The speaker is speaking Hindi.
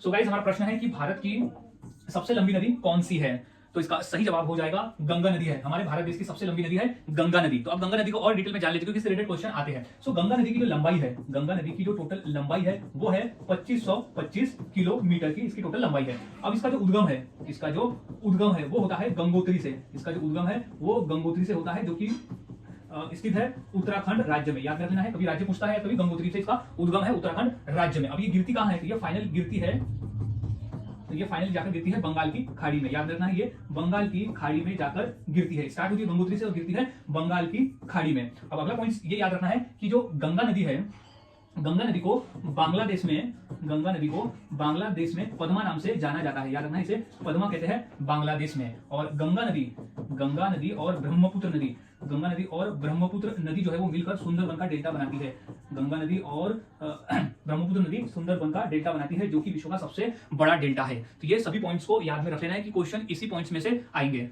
सो गाइस, हमारा प्रश्न है कि भारत की सबसे लंबी नदी कौन सी है। तो इसका सही जवाब हो जाएगा गंगा नदी है। हमारे भारत देश की सबसे लंबी नदी है गंगा नदी। तो अब गंगा नदी को और डिटेल में जान लेते हैं क्योंकि इससे रिलेटेड क्वेश्चन आते हैं। सो गंगा नदी की जो लंबाई है, गंगा नदी की जो टोटल लंबाई है वो है 2525 किलोमीटर की इसकी टोटल लंबाई है। अब इसका जो उद्गम है, वो होता है गंगोत्री से। इसका जो उद्गम है वो गंगोत्री से होता है, जो कि स्थित है उत्तराखंड राज्य में। याद रखना है, कभी राज्य पूछता है, कभी गंगोत्री से इसका उद्गम है उत्तराखंड राज्य में। अब ये गिरती कहां है, तो ये फाइनल गिरती है, तो ये फाइनल जाकर गिरती है बंगाल की खाड़ी में। याद रखना है, ये बंगाल की खाड़ी में जाकर गिरती है। स्टार्ट होती है गंगोत्री से और गिरती है बंगाल की खाड़ी में। अब अगला पॉइंट ये याद रखना है कि जो गंगा नदी है, गंगा नदी को बांग्लादेश में पद्मा नाम से जाना जाता है। याद रखना, इसे पद्मा कहते हैं बांग्लादेश में। और गंगा नदी और ब्रह्मपुत्र नदी जो है वो मिलकर सुंदरबन का डेल्टा बनाती है। गंगा नदी और ब्रह्मपुत्र नदी सुंदरबन का डेल्टा बनाती है, जो कि विश्व का सबसे बड़ा डेल्टा है। तो ये सभी पॉइंट्स को याद में रख लेना है कि क्वेश्चन इसी पॉइंट्स में से आएंगे।